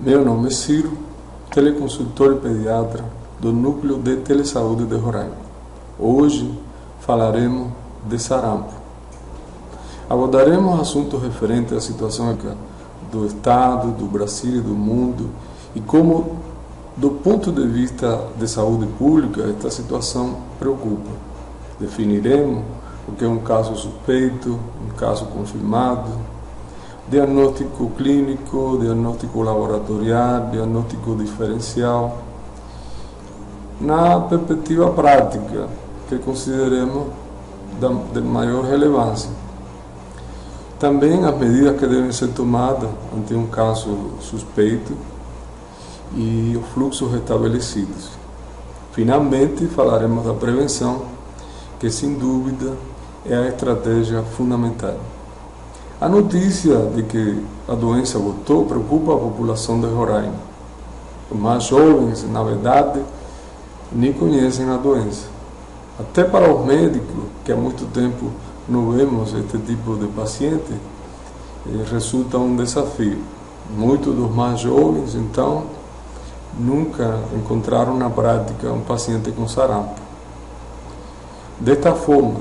Meu nome é Ciro, teleconsultor e pediatra do Núcleo de Telesaúde de Roraima. Hoje falaremos de sarampo. Abordaremos assuntos referentes à situação do Estado, do Brasil e do mundo e como, do ponto de vista de saúde pública, esta situação preocupa. Definiremos o que é um caso suspeito, um caso confirmado, diagnóstico clínico, diagnóstico laboratorial, diagnóstico diferencial, na perspectiva prática, que consideremos de maior relevância. Também as medidas que devem ser tomadas ante um caso suspeito e os fluxos estabelecidos. Finalmente, falaremos da prevenção, que sem dúvida é a estratégia fundamental. A notícia de que a doença voltou preocupa a população de Roraima. Os mais jovens, na verdade, nem conhecem a doença. Até para os médicos, que há muito tempo não vemos este tipo de paciente, resulta um desafio. Muitos dos mais jovens, então, nunca encontraram na prática um paciente com sarampo. Desta forma,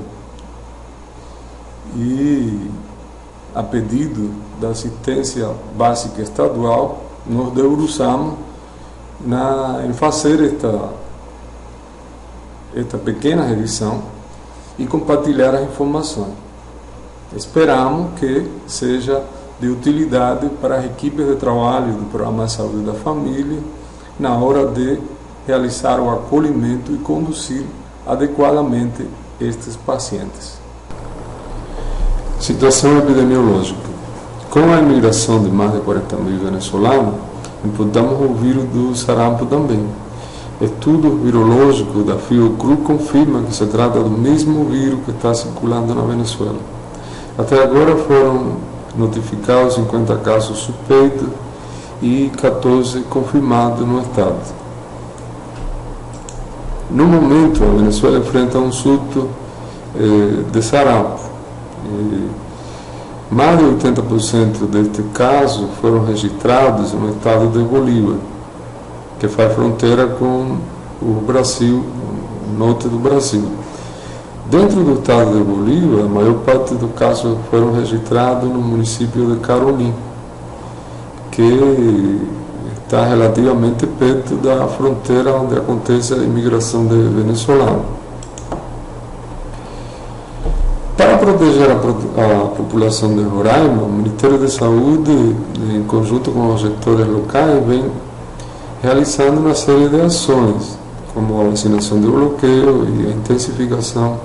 e a pedido da assistência básica estadual, nos debruçamos em fazer esta pequena revisão e compartilhar as informações. Esperamos que seja de utilidade para as equipes de trabalho do Programa de Saúde da Família na hora de realizar o acolhimento e conduzir adequadamente estes pacientes. Situação epidemiológica. Com a imigração de mais de 40 mil venezuelanos, importamos o vírus do sarampo também. Estudos virológicos da Fiocruz confirmam que se trata do mesmo vírus que está circulando na Venezuela. Até agora foram notificados 50 casos suspeitos e 14 confirmados no estado. No momento, a Venezuela enfrenta um surto de sarampo. Mais de 80% destes casos foram registrados no estado de Bolívar, que faz fronteira com o Brasil, o norte do Brasil. Dentro do estado de Bolívar, a maior parte dos casos foram registrados no município de Carolim, que está relativamente perto da fronteira onde acontece a imigração de venezuelanos. Para proteger a população de Roraima, o Ministério da Saúde, em conjunto com os gestores locais, vem realizando uma série de ações, como a vacinação de bloqueio e a intensificação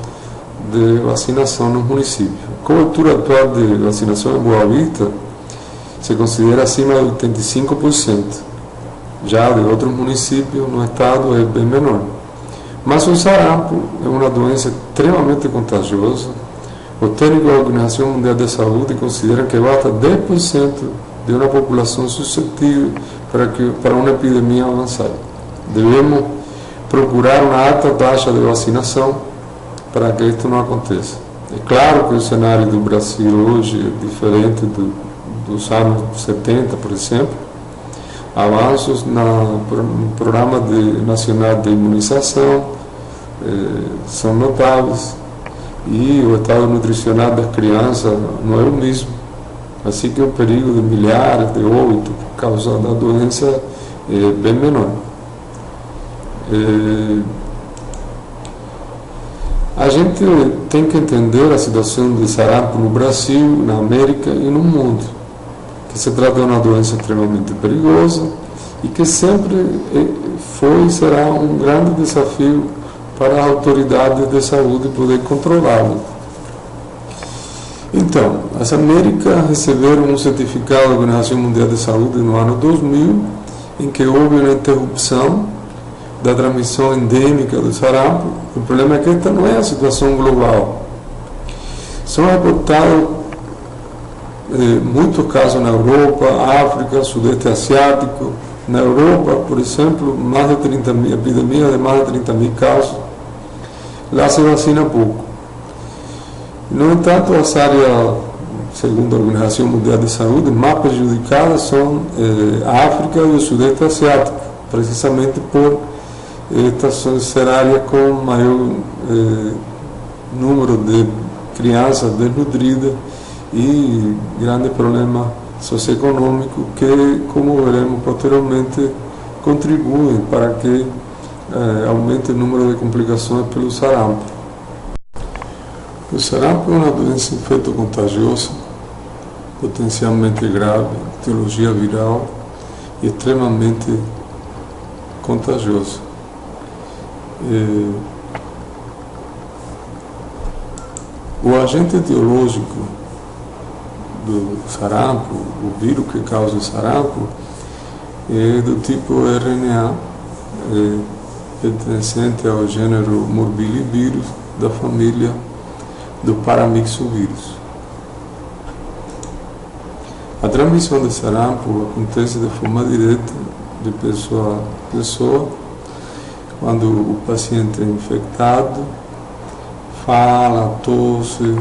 de vacinação nos municípios. A cobertura atual de vacinação em Boa Vista se considera acima de 85%. Já de outros municípios no estado é bem menor. Mas o sarampo é uma doença extremamente contagiosa. O técnico da Organização Mundial de Saúde considera que basta 10% de uma população suscetível para uma epidemia avançada. Devemos procurar uma alta taxa de vacinação para que isto não aconteça. É claro que o cenário do Brasil hoje é diferente dos anos 70, por exemplo. Avanços no Programa Nacional de Imunização são notáveis. E o estado nutricional das crianças não é o mesmo. Assim que o perigo de milhares de óbitos por causa da doença é bem menor. A gente tem que entender a situação de sarampo no Brasil, na América e no mundo. Que se trata de uma doença extremamente perigosa e que sempre foi e será um grande desafio para as autoridades de saúde poder controlá-lo. Então, as Américas receberam um certificado da Organização Mundial de Saúde no ano 2000, em que houve uma interrupção da transmissão endêmica do sarampo. O problema é que esta não é a situação global. São reportados muitos casos na Europa, África, Sudeste Asiático. Na Europa, por exemplo, mais de 30 mil epidemias de mais de 30 mil casos. Lá se vacina pouco. No entanto, as áreas segundo a Organização Mundial de Saúde, mais prejudicadas são a África e o Sudeste Asiático, precisamente por estas ser áreas com maior número de crianças desnutridas e grande problema socioeconômico que, como veremos posteriormente, contribuem para que aumente o número de complicações pelo sarampo. O sarampo é uma doença infecto-contagiosa, potencialmente grave, de etiologia viral e extremamente contagiosa. O agente etiológico do sarampo, o vírus que causa o sarampo, é do tipo RNA, pertencente ao gênero Morbillivirus da família do paramyxovírus. A transmissão de sarampo acontece de forma direta de pessoa a pessoa, quando o paciente é infectado, fala, tosse,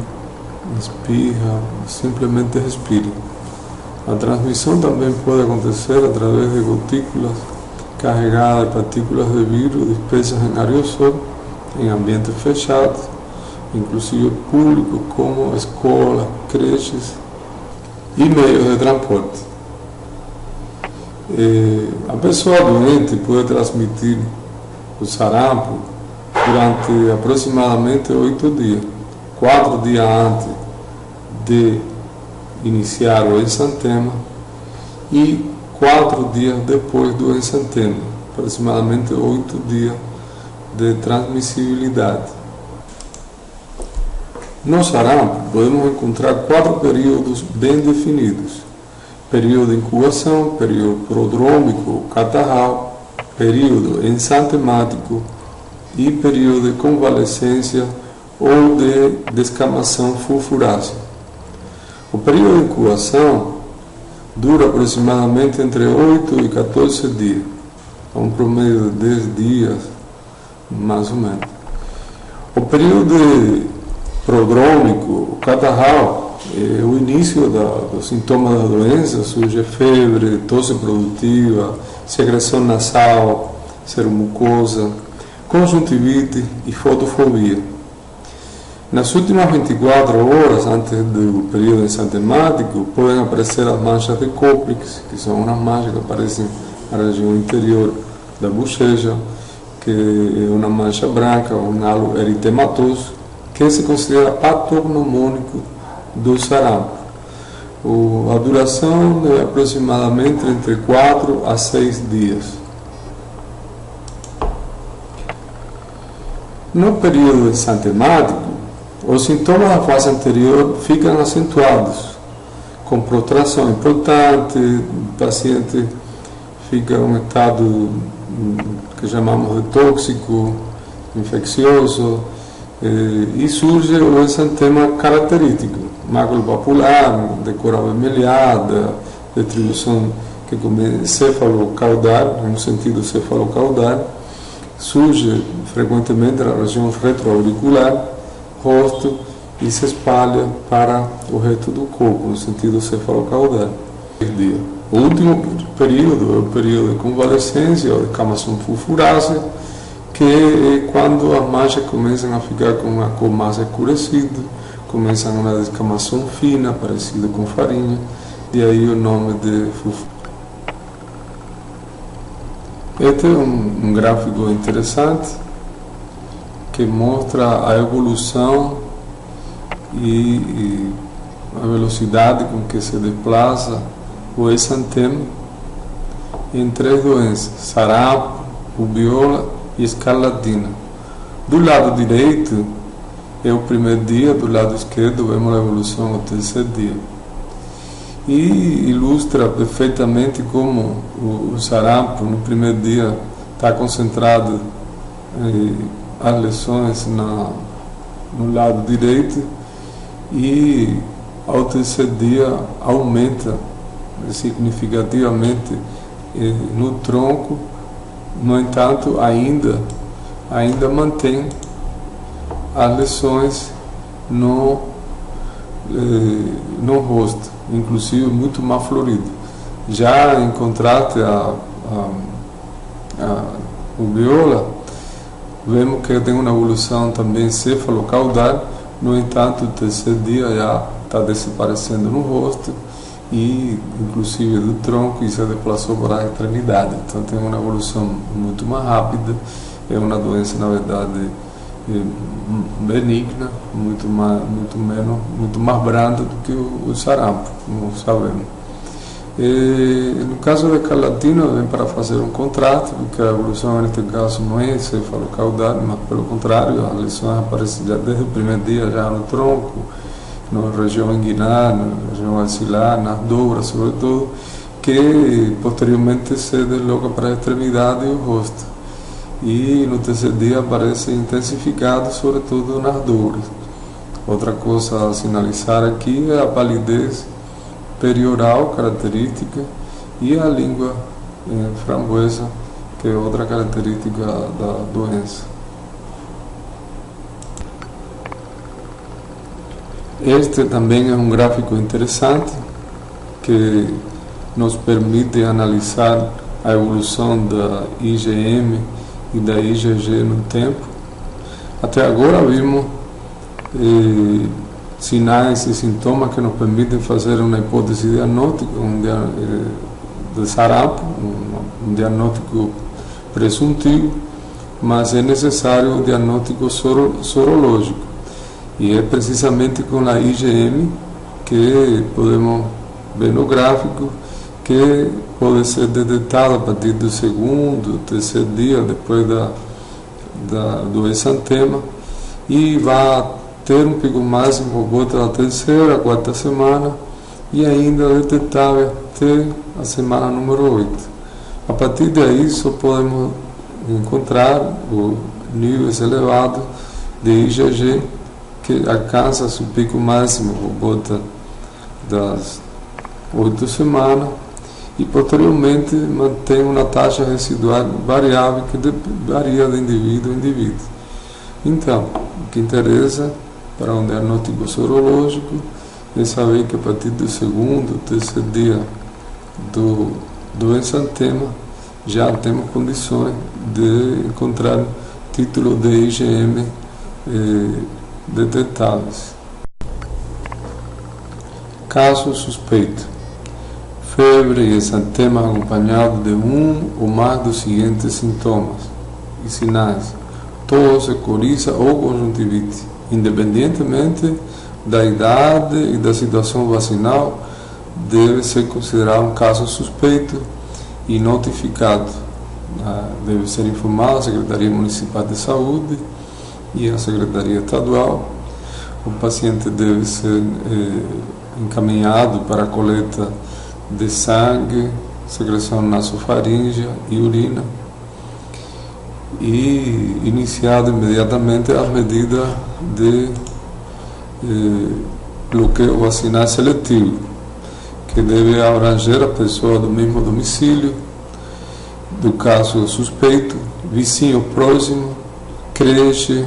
espirra, simplesmente respira. A transmissão também pode acontecer através de gotículas carregadas de partículas de vírus dispersas em aerosol, em ambientes fechados, inclusive públicos como escolas, creches e meios de transporte. A pessoa doente pode transmitir o sarampo durante aproximadamente 8 dias, 4 dias antes de iniciar o exantema e 4 dias depois do exantema, aproximadamente 8 dias de transmissibilidade. No sarampo, podemos encontrar 4 períodos bem definidos: período de incubação, período prodrômico, catarral, período ensantemático e período de convalescência ou de descamação fulfurácea. O período de incubação dura aproximadamente entre 8 e 14 dias, um promédio de 10 dias, mais ou menos. O período prodrômico, o catarral, é o início dos sintomas da doença, surge febre, tosse produtiva, secreção nasal, seromucosa, conjuntivite e fotofobia. Nas últimas 24 horas antes do período ensantemático, podem aparecer as manchas de Koplik, que são umas manchas que aparecem na região interior da bochecha, que é uma mancha branca, um halo eritematoso, que se considera patognomônico do sarampo. A duração é aproximadamente entre 4 a 6 dias. No período ensantemático, os sintomas da fase anterior ficam acentuados, com protração importante, o paciente fica em um estado que chamamos de tóxico, infeccioso, e surge o exantema característico, mácula papular, de cor avermelhada, distribuição que come cefalocaudal, no sentido cefalocaudal, surge frequentemente na região retroauricular, rosto, e se espalha para o resto do corpo, no sentido cefalocaudal. O último período é o período de convalescência ou de descamação fulfurácea, que é quando as manchas começam a ficar com uma cor mais escurecida, começam uma descamação fina, parecida com farinha, e aí o nome de fulfuro. Este é um gráfico interessante que mostra a evolução e a velocidade com que se desplaça o exantema em 3 doenças: sarampo, rubiola e escarlatina. Do lado direito é o primeiro dia, do lado esquerdo vemos a evolução ao 3º dia. E ilustra perfeitamente como o sarampo no primeiro dia está concentrado as lesões no lado direito e ao 3º dia aumenta significativamente no tronco. No entanto, ainda mantém as lesões no no rosto, inclusive muito mais florido. Já em contraste a uveola, vemos que tem uma evolução também cefalocaudal. No entanto, o terceiro dia já está desaparecendo no rosto e inclusive do tronco, e se desplaçou para a extremidade. Então tem uma evolução muito mais rápida. É uma doença, na verdade, benigna, muito mais branda do que o sarampo, como sabemos. No caso da escarlatina, vem para fazer um contraste, porque a evolução neste caso não é cefalocaudal, mas pelo contrário, as lesões aparecem já desde o primeiro dia, já no tronco, na região inguinal, na região axilar, nas dobras, sobretudo, que posteriormente se desloca para a extremidade e o rosto. E no terceiro dia aparece intensificado, sobretudo nas dobras. Outra coisa a sinalizar aqui é a palidez perioral característica e a língua framboesa, que é outra característica da doença. Este também é um gráfico interessante que nos permite analisar a evolução da IgM e da IgG no tempo. Até agora vimos sinais e sintomas que nos permitem fazer uma hipótese diagnóstica, de sarampo, um diagnóstico presuntivo, mas é necessário o diagnóstico sorológico. E é precisamente com a IgM que podemos ver no gráfico que pode ser detectada a partir do segundo, terceiro dia depois do exantema, e vai ter um pico máximo por volta da terceira, quarta semana, e ainda detectável até a semana número 8. A partir daí só podemos encontrar o níveis elevados de IgG, que alcança seu pico máximo por volta das 8 semanas, e posteriormente mantém uma taxa residual variável que varia de indivíduo a indivíduo. Então, o que interessa para um diagnóstico sorológico é saber que a partir do segundo, terceiro dia do exantema já temos condições de encontrar título de IgM detectáveis. Caso suspeito: febre e exantema acompanhado de um ou mais dos seguintes sintomas e sinais: tosse, coriza ou conjuntivite, independentemente da idade e da situação vacinal, deve ser considerado um caso suspeito e notificado. Deve ser informado a Secretaria Municipal de Saúde e a Secretaria Estadual. O paciente deve ser encaminhado para a coleta de sangue, secreção nasofaríngea e urina, e iniciado imediatamente as medidas de bloqueio vacinal seletivo, que deve abranger a pessoa do mesmo domicílio, do caso suspeito, vizinho próximo, creche,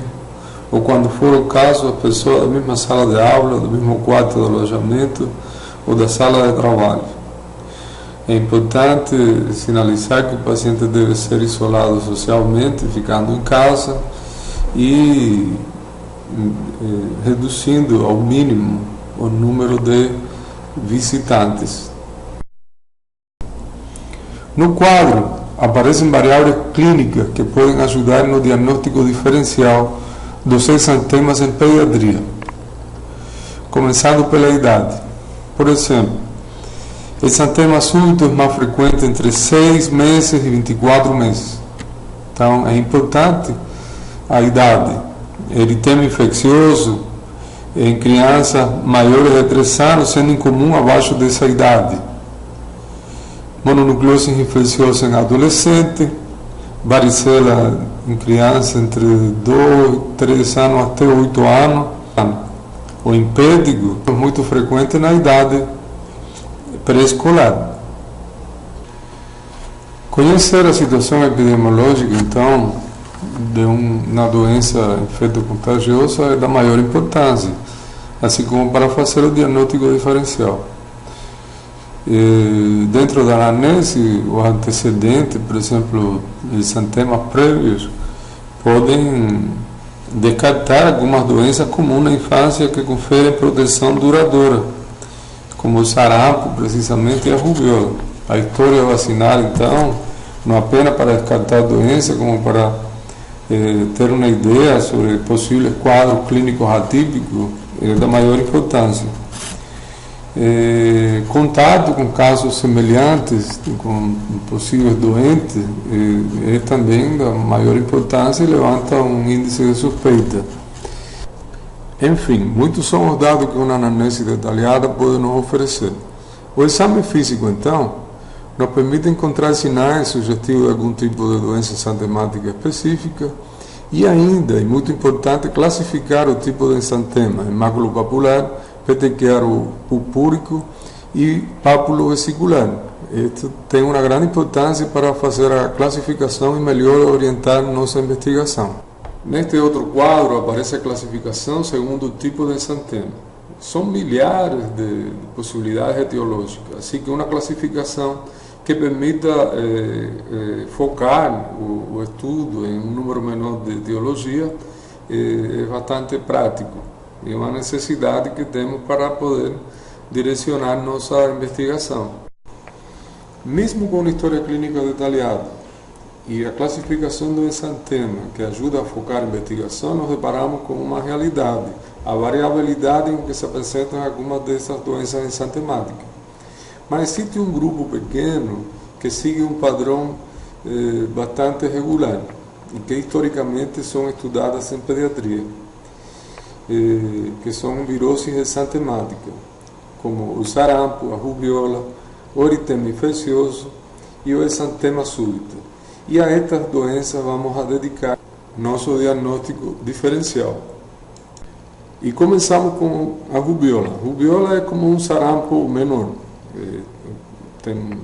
ou quando for o caso, a pessoa da mesma sala de aula, do mesmo quarto de alojamento ou da sala de trabalho. É importante sinalizar que o paciente deve ser isolado socialmente, ficando em casa e reduzindo ao mínimo o número de visitantes. No quadro, aparecem variáveis clínicas que podem ajudar no diagnóstico diferencial dos exantemas em pediatria, começando pela idade. Por exemplo, exantema súbito é mais frequente entre 6 meses e 24 meses. Então, é importante a idade. Eritema infeccioso em crianças maiores de 3 anos, sendo incomum abaixo dessa idade. Mononucleose infecciosa em adolescente, varicela em criança entre 2, 3 anos até 8 anos. O impédigo é muito frequente na idade pré-escolar. Conhecer a situação epidemiológica, então, de uma doença infecto-contagiosa é da maior importância. assim como para fazer o diagnóstico diferencial. Dentro da anamnese, os antecedentes, por exemplo, exantemas prévios, podem descartar algumas doenças comuns na infância que conferem proteção duradoura, como o sarampo, precisamente, e a rubéola. A história vacinal, então, não apenas para descartar a doença, como para ter uma ideia sobre possíveis quadros clínicos atípicos, é da maior importância. Contato com casos semelhantes, com possíveis doentes, é também da maior importância e levanta um índice de suspeita. Enfim, muitos são os dados que uma anamnese detalhada pode nos oferecer. O exame físico, então, nos permite encontrar sinais sugestivos de algum tipo de doença exantemática específica e ainda, e muito importante, classificar o tipo de exantema, maculopapular, petequiaro purpúrico e pápulo vesicular. Isto tem uma grande importância para fazer a classificação e melhor orientar nossa investigação. Neste outro quadro aparece a classificação segundo o tipo de exantema. São milhares de possibilidades etiológicas, assim que uma classificação que permita focar o estudo em um número menor de etiologia é bastante prático. É uma necessidade que temos para poder direcionar nossa investigação. Mesmo com uma história clínica detalhada e a classificação do exantema, que ajuda a focar a investigação, nos deparamos com uma realidade, a variabilidade em que se apresentam algumas dessas doenças exantemáticas. Mas existe um grupo pequeno que segue um padrão bastante regular e que historicamente são estudadas em pediatria, que são viroses exantemáticas, como o sarampo, a rubéola, o eritema infeccioso e o exantema súbito. E a estas doenças vamos a dedicar nosso diagnóstico diferencial. E começamos com a rubéola. A rubéola é como um sarampo menor, tem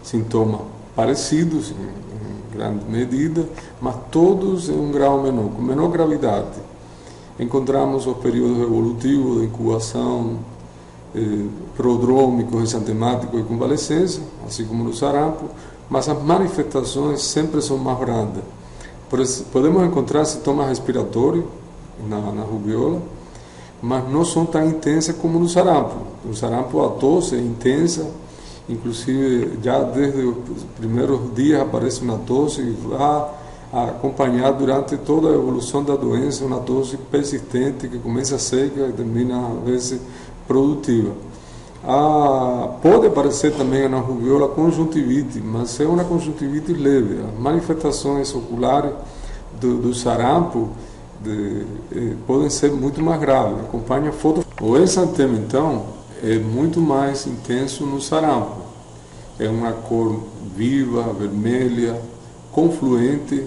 sintomas parecidos em grande medida, mas todos em um grau menor, com menor gravidade. Encontramos os períodos evolutivos de incubação, prodrômicos, exantemáticos e convalescência, assim como no sarampo, mas as manifestações sempre são mais brandas. Podemos encontrar sintomas respiratórios na rubéola, mas não são tão intensas como no sarampo. No sarampo a tosse é intensa, inclusive já desde os primeiros dias aparece uma tosse e vai acompanhar durante toda a evolução da doença uma tosse persistente que começa seca e termina às vezes produtiva. Pode aparecer também na rubéola conjuntivite, mas é uma conjuntivite leve. As manifestações oculares do sarampo podem ser muito mais graves. Acompanha foto. O exantema, então, é muito mais intenso no sarampo. É uma cor viva, vermelha, confluente,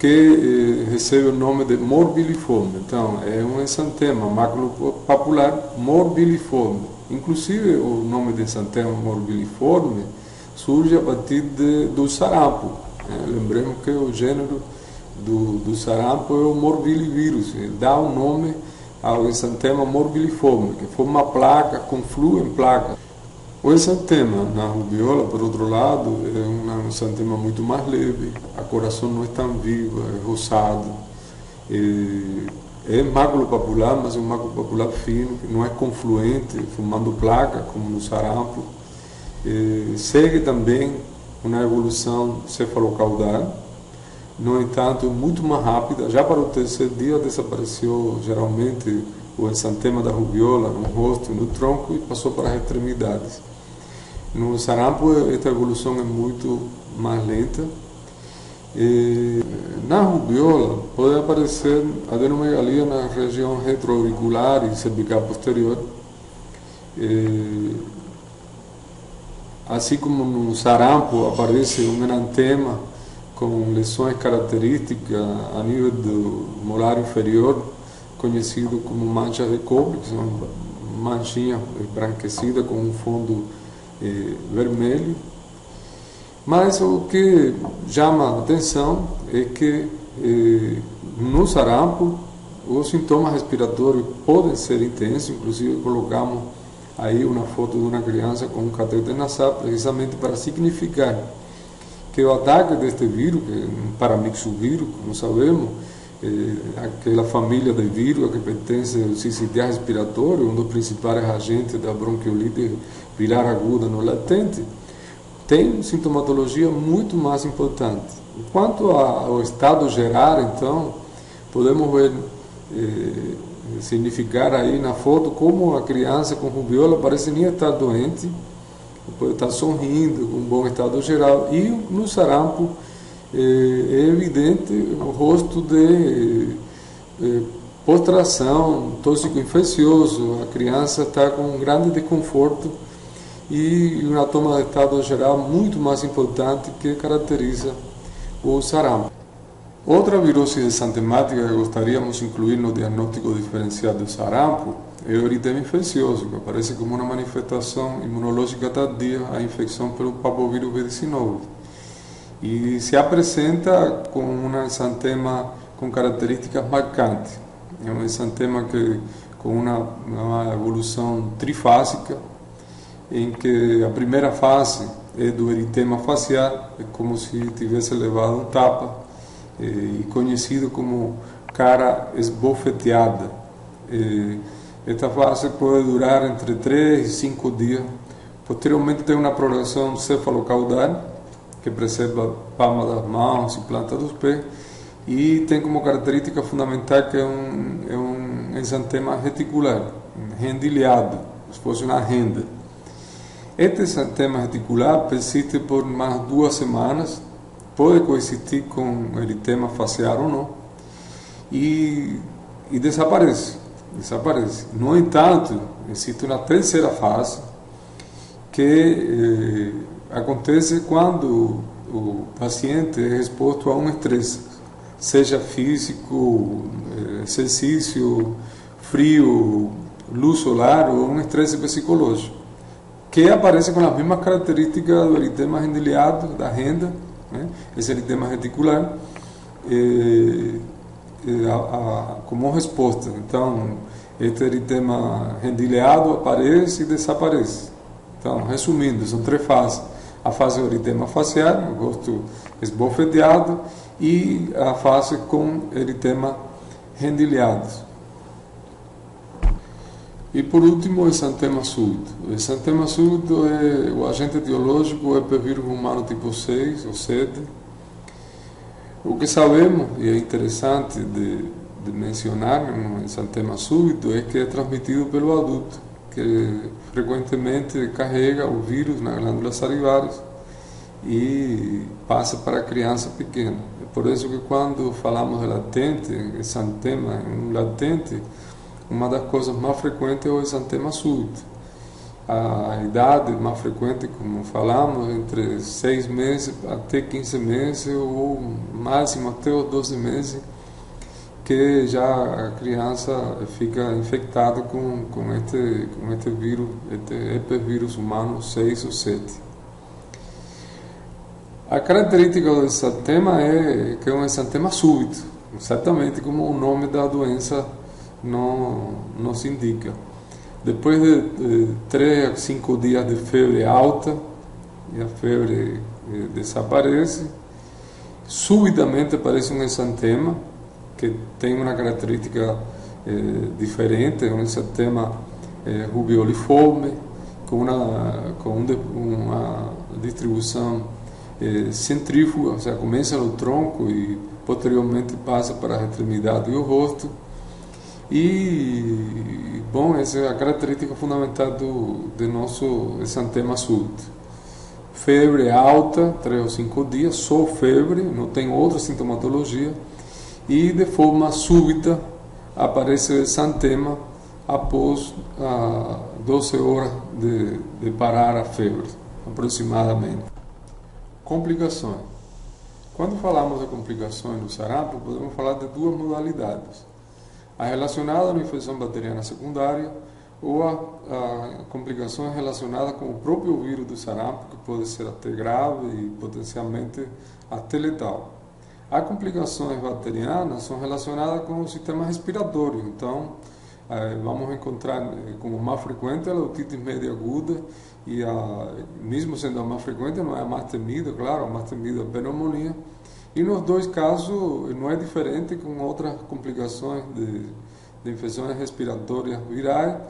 que recebe o nome de morbiliforme. Então, é um exantema maculopapular morbiliforme. Inclusive, o nome de exantema morbiliforme surge a partir do sarampo. Lembremos que o gênero do sarampo é o morbilivírus. Ele dá o nome ao exantema morbiliforme, que forma uma placa, conflui em placa. O exantema na rubéola, por outro lado, é um exantema muito mais leve, a coloração não é tão viva, é rosado, é maculopapular, mas é um maculopapular fino, não é confluente, formando placa, como no sarampo. Segue também uma evolução cefalocaudal, no entanto, muito mais rápida. Já para o terceiro dia desapareceu geralmente o exantema da rubéola no rosto e no tronco e passou para as extremidades. No sarampo, esta evolução é muito mais lenta. Na rubéola, pode aparecer adenomegalia na região retroauricular e cervical posterior. Assim como no sarampo aparece um enantema com lesões características a nível do molar inferior, conhecido como manchas de cobre, que são manchinhas embranquecidas com um fundo vermelho. Mas o que chama a atenção é que no sarampo Os sintomas respiratórios podem ser intensos, inclusive colocamos aí uma foto de uma criança com um catéter nasal, precisamente para significar que o ataque deste vírus, que é um paramyxovírus, como sabemos, aquela família de vírus a que pertence ao sincicial respiratório, um dos principais agentes da bronquiolite viral aguda no latente, tem sintomatologia muito mais importante. Quanto ao estado geral, então, podemos ver, significar aí na foto como a criança com rubiola parece nem estar doente, pode estar sorrindo, com um bom estado geral, e no sarampo é evidente o rosto de postração, tóxico-infeccioso, a criança está com um grande desconforto e uma toma de estado geral muito mais importante que caracteriza o sarampo. Outra virose exantemática que gostaríamos de incluir no diagnóstico diferencial do sarampo é o eritema infeccioso, que aparece como uma manifestação imunológica tardia à infecção pelo parvovírus B19. E se apresenta com um exantema com características marcantes. É um exantema com uma evolução trifásica, em que a primeira fase é do eritema facial, é como se tivesse levado um tapa, e conhecido como cara esbofeteada. Esta fase pode durar entre 3 e 5 dias. Posteriormente tem uma progressão cefalocaudal, que preserva a palma das mãos e planta dos pés, e tem como característica fundamental que é um exantema reticular, rendilhado, como se fosse uma renda. Este exantema reticular persiste por mais 2 semanas, pode coexistir com eritema facial ou não, e desaparece. No entanto, existe uma terceira fase que acontece quando o paciente é exposto a um estresse, seja físico, exercício, frio, luz solar ou um estresse psicológico, que aparece com as mesmas características do eritema rendilhado, da renda, né? Esse eritema reticular, como resposta. Então, este eritema rendilhado aparece e desaparece. Então, resumindo, são 3 fases. A fase do eritema facial, o rosto esbofeteado, e a fase com eritema rendilhado. E por último, o exantema súbito. O exantema súbito é o agente etiológico, o herpesvírus humano tipo 6 ou 7. O que sabemos, e é interessante de mencionar no exantema súbito, é que é transmitido pelo adulto, que frequentemente carrega o vírus nas glândulas salivares e passa para a criança pequena. É por isso que quando falamos de latente, exantema em latente, uma das coisas mais frequentes é o exantema súbito. A idade mais frequente, como falamos, entre 6 meses até 15 meses, ou máximo até os 12 meses, que já a criança fica infectada com este vírus, este herpesvírus humano 6 ou 7. A característica do exantema é que é um exantema súbito, exatamente como o nome da doença nos indica. Depois de 3 a 5 dias de febre alta, e a febre desaparece, subitamente aparece um exantema, que tem uma característica diferente, é um exantema rubioliforme, com uma distribuição centrífuga, ou seja, começa no tronco e posteriormente passa para a extremidade e o rosto. E, bom, essa é a característica fundamental do nosso exantema súbito. Febre alta, 3 ou 5 dias, só febre, não tem outra sintomatologia, e de forma súbita aparece o exantema após 12 horas de parar a febre, aproximadamente. Complicações. Quando falamos de complicações no sarampo, podemos falar de 2 modalidades. A relacionada à infecção bacteriana secundária ou a complicações relacionadas com o próprio vírus do sarampo, que pode ser até grave e potencialmente até letal. As complicações bacterianas são relacionadas com o sistema respiratório, então vamos encontrar como mais frequente a otite média aguda e mesmo sendo a mais frequente, não é a mais temida, claro, a mais temida é a pneumonia. E nos dois casos não é diferente com outras complicações de infecções respiratórias virais,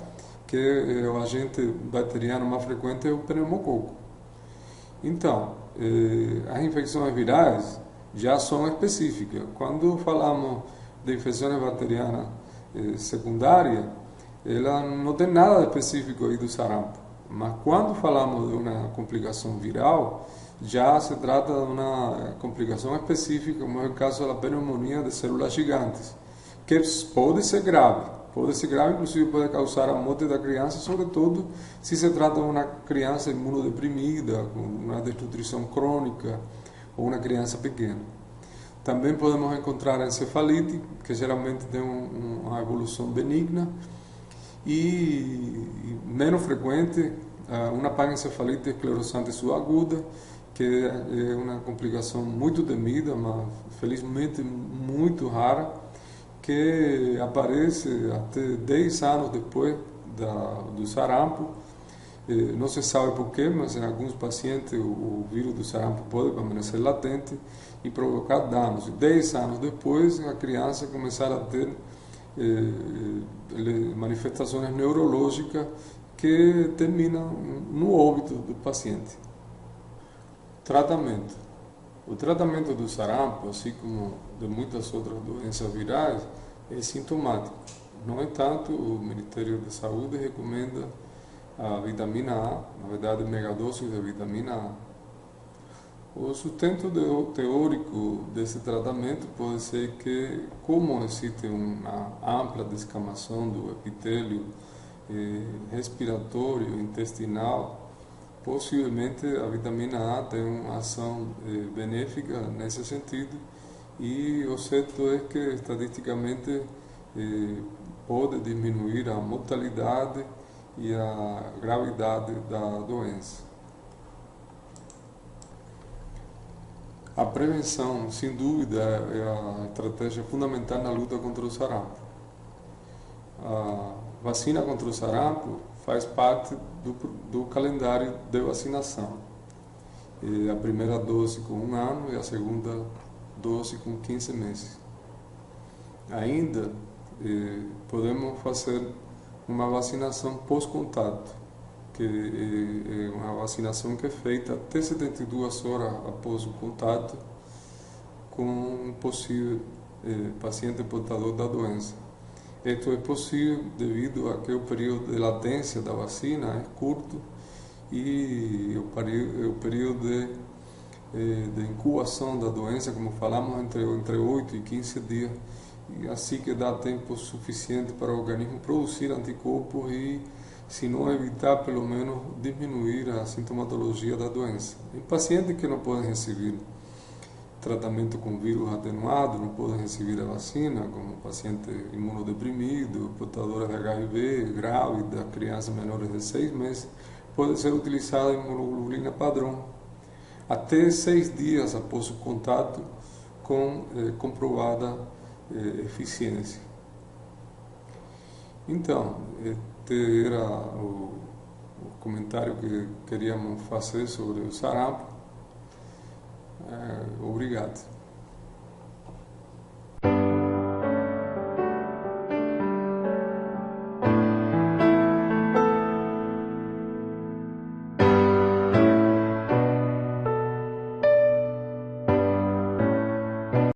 que o agente bacteriano mais frequente é o pneumococo. Então, as infecções virais já são específicas. Quando falamos de infecções bacterianas secundárias, ela não tem nada específico aí do sarampo. Mas quando falamos de uma complicação viral, já se trata de uma complicação específica, como é o caso da pneumonia de células gigantes, que pode ser grave. Pode ser grave, inclusive pode causar a morte da criança, sobretudo se se trata de uma criança imunodeprimida, com uma desnutrição crônica, ou uma criança pequena. Também podemos encontrar a encefalite, que geralmente tem uma evolução benigna, e menos frequente, uma parencefalite esclerosante subaguda, que é uma complicação muito temida, mas felizmente muito rara, que aparece até 10 anos depois do sarampo. Não se sabe porquê, mas em alguns pacientes o vírus do sarampo pode permanecer latente e provocar danos. 10 anos depois, a criança começar a ter manifestações neurológicas que terminam no óbito do paciente. Tratamento. O tratamento do sarampo, assim como de muitas outras doenças virais, é sintomático. No entanto, o Ministério da Saúde recomenda a vitamina A, na verdade, megadoses de vitamina A. O sustento teórico desse tratamento pode ser que, como existe uma ampla descamação do epitélio respiratório intestinal, possivelmente a vitamina A tem uma ação benéfica nesse sentido, e o certo é que estatisticamente pode diminuir a mortalidade e a gravidade da doença. A prevenção, sem dúvida, é a estratégia fundamental na luta contra o sarampo. A vacina contra o sarampo faz parte do calendário de vacinação. A primeira dose com 1 ano e a segunda dose com 15 meses. Ainda podemos fazer uma vacinação pós-contato, que é uma vacinação que é feita até 72 horas após o contato com um possível paciente portador da doença. Isto é possível devido a que o período de latência da vacina é curto e o período de incubação da doença, como falamos, entre 8 e 15 dias, e assim que dá tempo suficiente para o organismo produzir anticorpos e, se não evitar, pelo menos diminuir a sintomatologia da doença. Em pacientes que não podem receber tratamento com vírus atenuado, não podem receber a vacina, como paciente imunodeprimido, portadora de HIV, grávida, crianças menores de 6 meses, pode ser utilizada a imunoglobulina padrão até 6 dias após o contato, com comprovada eficiência. Então, este era o comentário que queríamos fazer sobre o sarampo. Obrigado.